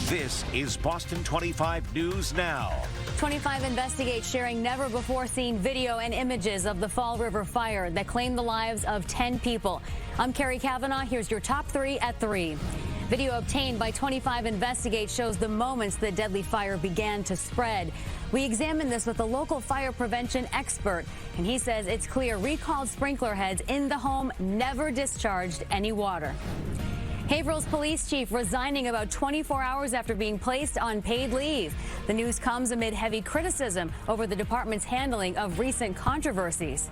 This is Boston 25 News Now. 25 investigates sharing never-before-seen video and images of the Fall River fire that claimed the lives of 10 people. I'm Carrie Kavanaugh. Here's your top 3 at 3. Video obtained by 25 investigates shows the moments the deadly fire began to spread. We examined this with a local fire prevention expert, and he says it's clear recalled sprinkler heads in the home never discharged any water. Haverhill's police chief resigning about 24 hours after being placed on paid leave. The news comes amid heavy criticism over the department's handling of recent controversies.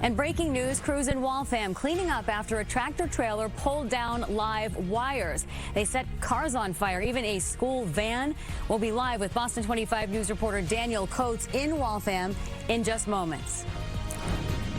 And breaking news, crews in Waltham cleaning up after a tractor trailer pulled down live wires. They set cars on fire, even a school van. We'll be live with Boston 25 News reporter Daniel Coates in Waltham in just moments.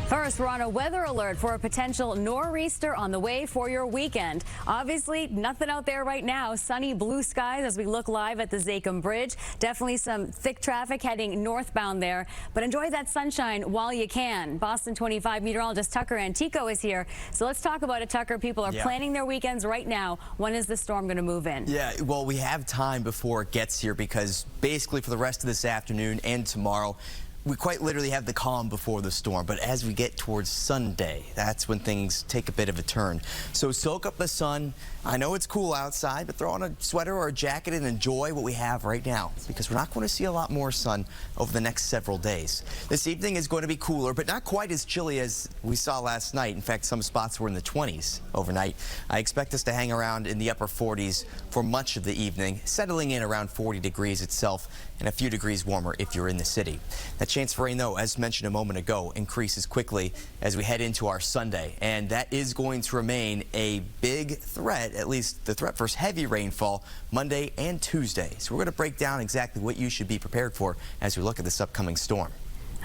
First, we're on a weather alert for a potential nor'easter on the way for your weekend. Obviously, nothing out there right now. Sunny blue skies as we look live at the Zakim Bridge. Definitely some thick traffic heading northbound there, but enjoy that sunshine while you can. Boston 25 meteorologist Tucker Antico is here. So let's talk about it, Tucker. People are planning their weekends right now. When is the storm going to move in? Yeah, well, we have time before it gets here because basically for the rest of this afternoon and tomorrow, we quite literally have the calm before the storm, but as we get towards Sunday, that's when things take a bit of a turn. So soak up the sun. I know it's cool outside, but throw on a sweater or a jacket and enjoy what we have right now, because we're not going to see a lot more sun over the next several days. This evening is going to be cooler, but not quite as chilly as we saw last night. In fact, some spots were in the 20s overnight. I expect us to hang around in the upper 40s for much of the evening, settling in around 40 degrees itself and a few degrees warmer if you're in the city. That chance for rain, though, as mentioned a moment ago, increases quickly as we head into our Sunday, and that is going to remain a big threat, at least the threat for heavy rainfall Monday and Tuesday. So we're going to break down exactly what you should be prepared for as we look at this upcoming storm.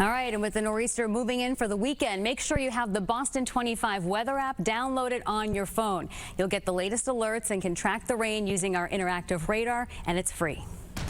All right, and with the nor'easter moving in for the weekend, make sure you have the Boston 25 weather app downloaded on your phone. You'll get the latest alerts and can track the rain using our interactive radar, and it's free.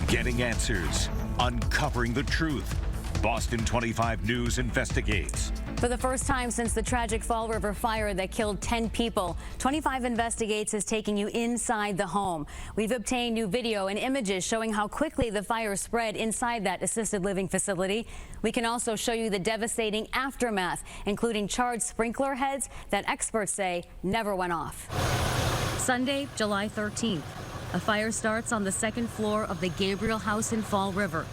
Getting answers, uncovering the truth. Boston 25 News investigates. For the first time since the tragic Fall River fire that killed 10 people, 25 Investigates is taking you inside the home. We've obtained new video and images showing how quickly the fire spread inside that assisted living facility. We can also show you the devastating aftermath, including charred sprinkler heads that experts say never went off. Sunday, July 13th. A fire starts on the second floor of the Gabriel House in Fall River.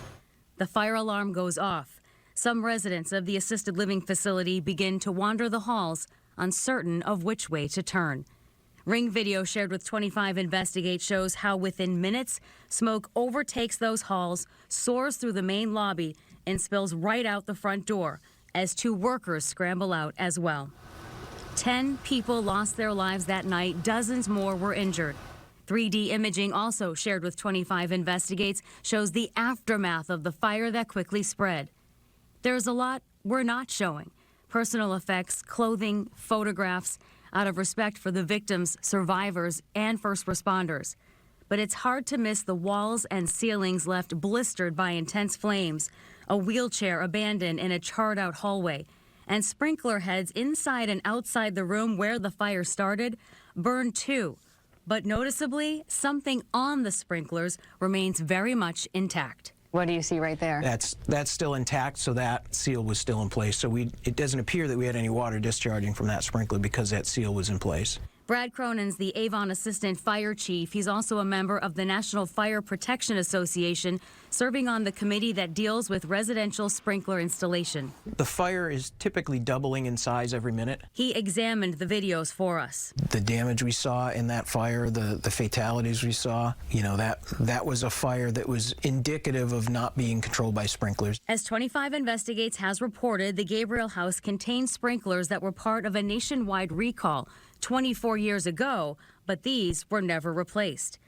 The fire alarm goes off. Some residents of the assisted living facility begin to wander the halls, uncertain of which way to turn. Ring video shared with 25 Investigate shows how within minutes, smoke overtakes those halls, soars through the main lobby, and spills right out the front door as 2 workers scramble out as well. 10 people lost their lives that night. Dozens more were injured. 3D imaging, also shared with 25 Investigates, shows the aftermath of the fire that quickly spread. There's a lot we're not showing. Personal effects, clothing, photographs, out of respect for the victims, survivors, and first responders. But it's hard to miss the walls and ceilings left blistered by intense flames, a wheelchair abandoned in a charred-out hallway, and sprinkler heads inside and outside the room where the fire started burned too. But noticeably, something on the sprinklers remains very much intact. What do you see right there? That's still intact, so that seal was still in place. So it doesn't appear that we had any water discharging from that sprinkler because that seal was in place. Brad Cronin's the Avon Assistant Fire Chief. He's also a member of the National Fire Protection Association, serving on the committee that deals with residential sprinkler installation. The fire is typically doubling in size every minute. He examined the videos for us. The damage we saw in that fire, the fatalities we saw, you know, that was a fire that was indicative of not being controlled by sprinklers. As 25 Investigates has reported, the Gabriel House contained sprinklers that were part of a nationwide recall 24 years ago, but these were never replaced.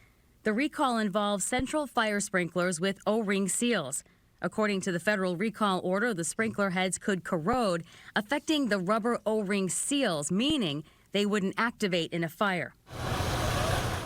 The recall involves central fire sprinklers with O-ring seals. According to the federal recall order, the sprinkler heads could corrode, affecting the rubber O-ring seals, meaning they wouldn't activate in a fire.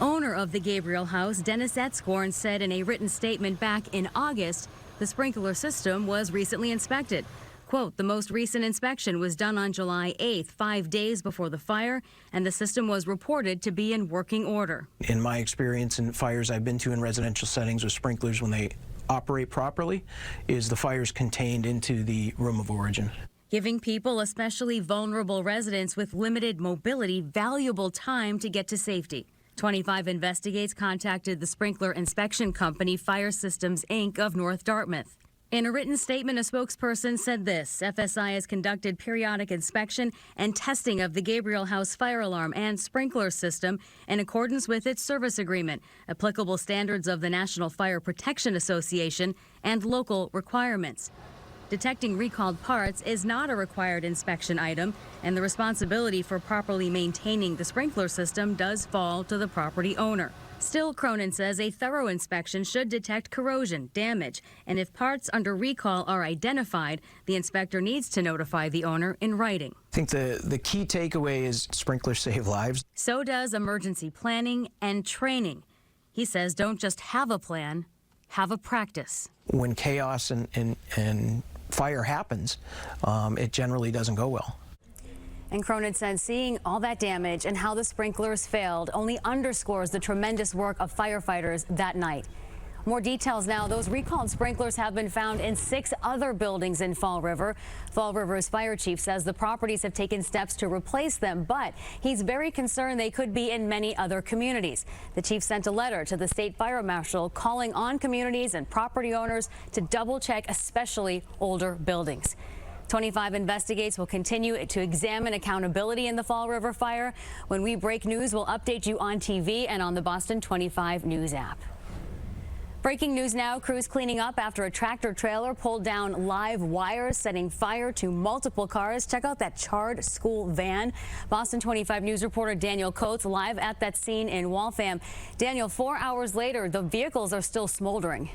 Owner of the Gabriel House, Dennis Etzkorn, said in a written statement back in August, the sprinkler system was recently inspected. Quote, the most recent inspection was done on July 8th, 5 days before the fire, and the system was reported to be in working order. In my experience in fires I've been to in residential settings with sprinklers, when they operate properly, is the fire's contained into the room of origin. Giving people, especially vulnerable residents with limited mobility, valuable time to get to safety. 25 Investigates contacted the sprinkler inspection company Fire Systems, Inc. of North Dartmouth. In a written statement, a spokesperson said this: FSI has conducted periodic inspection and testing of the Gabriel House fire alarm and sprinkler system in accordance with its service agreement, applicable standards of the National Fire Protection Association, and local requirements. Detecting recalled parts is not a required inspection item, and the responsibility for properly maintaining the sprinkler system does fall to the property owner. Still, Cronin says a thorough inspection should detect corrosion, damage, and if parts under recall are identified, the inspector needs to notify the owner in writing. I think the key takeaway is sprinklers save lives. So does emergency planning and training. He says don't just have a plan, have a practice. When chaos and fire happens, it generally doesn't go well. And Cronin said seeing all that damage and how the sprinklers failed only underscores the tremendous work of firefighters that night. More details now. Those recalled sprinklers have been found in 6 other buildings in Fall River. Fall River's fire chief says the properties have taken steps to replace them, but he's very concerned they could be in many other communities. The chief sent a letter to the state fire marshal calling on communities and property owners to double check, especially older buildings. 25 Investigates will continue to examine accountability in the Fall River fire. When we break news, we'll update you on TV and on the Boston 25 News app. Breaking news now, crews cleaning up after a tractor trailer pulled down live wires, setting fire to multiple cars. Check out that charred school van. Boston 25 News reporter Daniel Coates live at that scene in Waltham. Daniel, 4 hours later, the vehicles are still smoldering.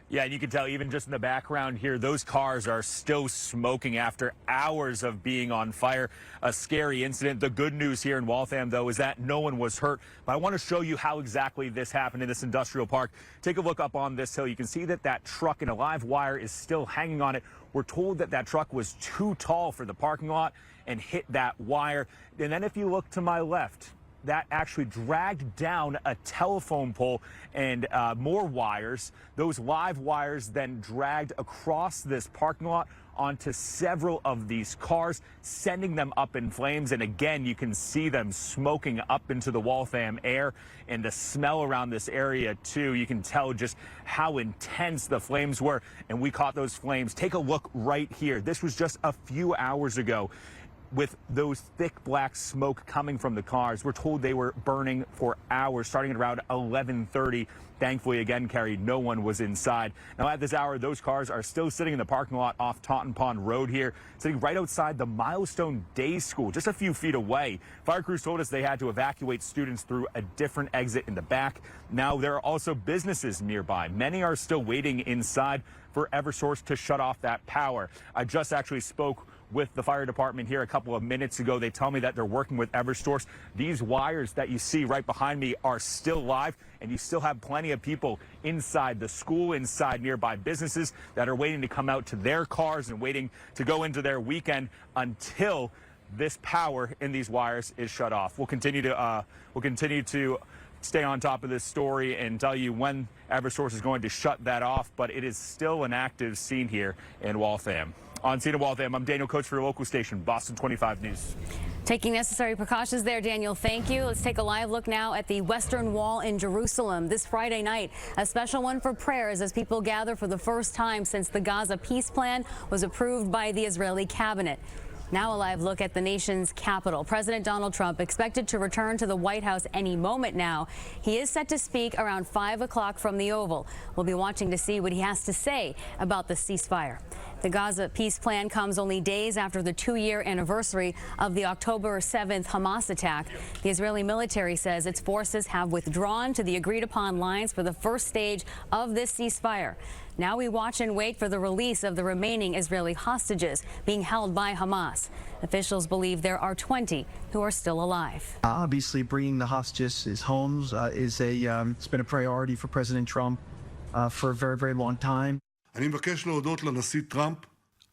Yeah, and you can tell even just in the background here, those cars are still smoking after hours of being on fire. A scary incident. The good news here in Waltham, though, is that no one was hurt. But I want to show you how exactly this happened in this industrial park. Take a look up on this hill. You can see that that truck and a live wire is still hanging on it. We're told that that truck was too tall for the parking lot and hit that wire. And then if you look to my left, that actually dragged down a telephone pole and more wires. Those live wires then dragged across this parking lot onto several of these cars, sending them up in flames. And again, you can see them smoking up into the Waltham air, and the smell around this area too. You can tell just how intense the flames were, and we caught those flames. Take a look right here. This was just a few hours ago. With those thick black smoke coming from the cars, we're told they were burning for hours, starting at around 11:30. Thankfully, again, Carrie, no one was inside. Now, at this hour, those cars are still sitting in the parking lot off Taunton Pond Road here, sitting right outside the Milestone Day School, just a few feet away. Fire crews told us they had to evacuate students through a different exit in the back. Now, there are also businesses nearby. Many are still waiting inside for Eversource to shut off that power. I just actually spoke with the fire department here a couple of minutes ago. They tell me that they're working with Eversource. These wires that you see right behind me are still live, and you still have plenty of people inside the school, inside nearby businesses that are waiting to come out to their cars and waiting to go into their weekend until this power in these wires is shut off. We'll continue to stay on top of this story and tell you when Eversource is going to shut that off, but it is still an active scene here in Waltham. On scene in Waltham, I'm Daniel Coates for your local station, Boston 25 News. Taking necessary precautions there, Daniel. Thank you. Let's take a live look now at the Western Wall in Jerusalem. This Friday night, a special one for prayers as people gather for the first time since the Gaza peace plan was approved by the Israeli cabinet. Now a live look at the nation's capital. President Donald Trump expected to return to the White House any moment now. He is set to speak around 5 o'clock from the Oval. We'll be watching to see what he has to say about the ceasefire. The Gaza peace plan comes only days after the 2-year anniversary of the October 7th Hamas attack. The Israeli military says its forces have withdrawn to the agreed-upon lines for the first stage of this ceasefire. Now we watch and wait for the release of the remaining Israeli hostages being held by Hamas. Officials believe there are 20 who are still alive. Obviously, bringing the hostages homes it's been a priority for President Trump for a very, very long time. אני מבקש להודות לנשיא טראמפ.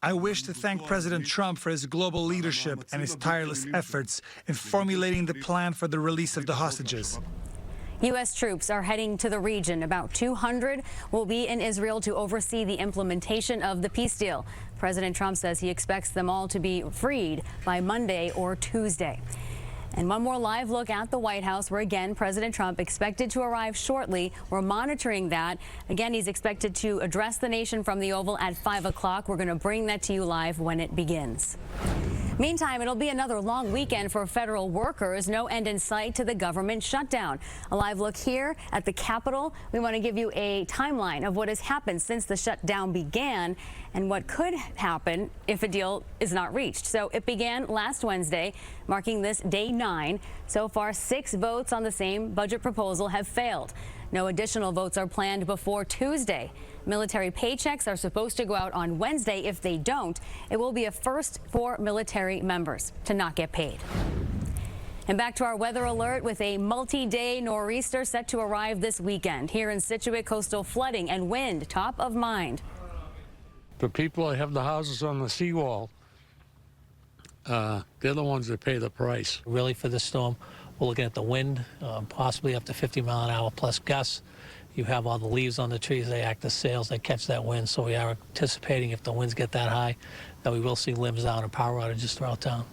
I wish to thank President Trump for his global leadership and his tireless efforts in formulating the plan for the release of the hostages. U.S. troops are heading to the region. About 200 will be in Israel to oversee the implementation of the peace deal. President Trump says he expects them all to be freed by Monday or Tuesday. And one more live look at the White House, where again President Trump expected to arrive shortly. We're monitoring that. Again, he's expected to address the nation from the Oval at 5 o'clock. We're going to bring that to you live when it begins. Meantime, it'll be another long weekend for federal workers. No end in sight to the government shutdown. A live look here at the Capitol. We want to give you a timeline of what has happened since the shutdown began and what could happen if a deal is not reached. So it began last Wednesday, marking this day 9. So far, 6 votes on the same budget proposal have failed. No additional votes are planned before Tuesday. Military paychecks are supposed to go out on Wednesday. If they don't, it will be a first for military members to not get paid. And back to our weather alert with a multi-day nor'easter set to arrive this weekend. Here in Scituate, coastal flooding and wind top of mind. The people that have the houses on the seawall, they're the ones that pay the price. Really, for this storm, we're looking at the wind, possibly up to 50 mile an hour plus gusts. You have all the leaves on the trees, they act as sails, they catch that wind. So we are anticipating, if the winds get that high, that we will see limbs down and power outages throughout town.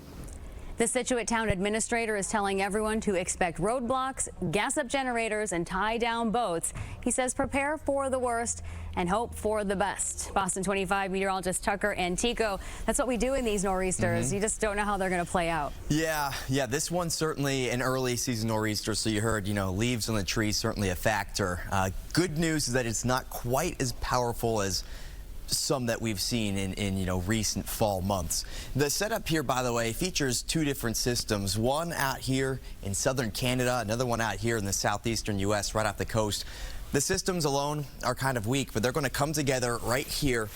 The Scituate Town Administrator is telling everyone to expect roadblocks, gas up generators, and tie down boats. He says prepare for the worst and hope for the best. Boston 25 meteorologist Tucker and Tico, that's what we do in these nor'easters. You just don't know how they're going to play out. Yeah, this one's certainly an early season nor'easter. So you heard, leaves on the trees certainly a factor. Good news is that it's not quite as powerful as some that we've seen in recent fall months. The setup here, by the way, features 2 different systems. One out here in southern Canada, another one out here in the southeastern U.S. right off the coast. The systems alone are kind of weak, but they're going to come together right here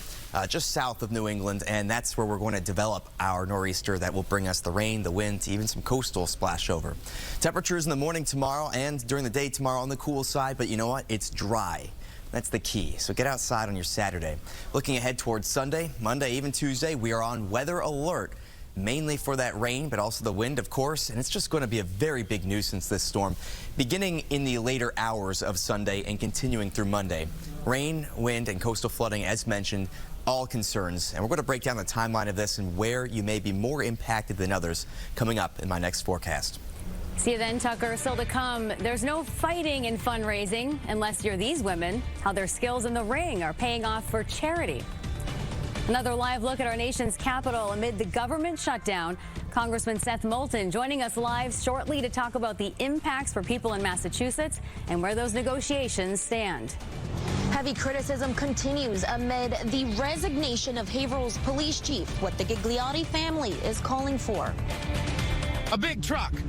just south of New England, and that's where we're going to develop our nor'easter that will bring us the rain, the wind, even some coastal splash over. Temperatures in the morning tomorrow and during the day tomorrow on the cool side, but you know what? It's dry. That's the key. So get outside on your Saturday. Looking ahead towards Sunday, Monday, even Tuesday, we are on weather alert, mainly for that rain, but also the wind, of course. And it's just going to be a very big nuisance, this storm, beginning in the later hours of Sunday and continuing through Monday. Rain, wind, and coastal flooding, as mentioned, all concerns. And we're going to break down the timeline of this and where you may be more impacted than others coming up in my next forecast. See you then, Tucker. Still to come, there's no fighting in fundraising unless you're these women, how their skills in the ring are paying off for charity. Another live look at our nation's capital amid the government shutdown. Congressman Seth Moulton joining us live shortly to talk about the impacts for people in Massachusetts and where those negotiations stand. Heavy criticism continues amid the resignation of Haverhill's police chief, what the Gigliotti family is calling for. A big truck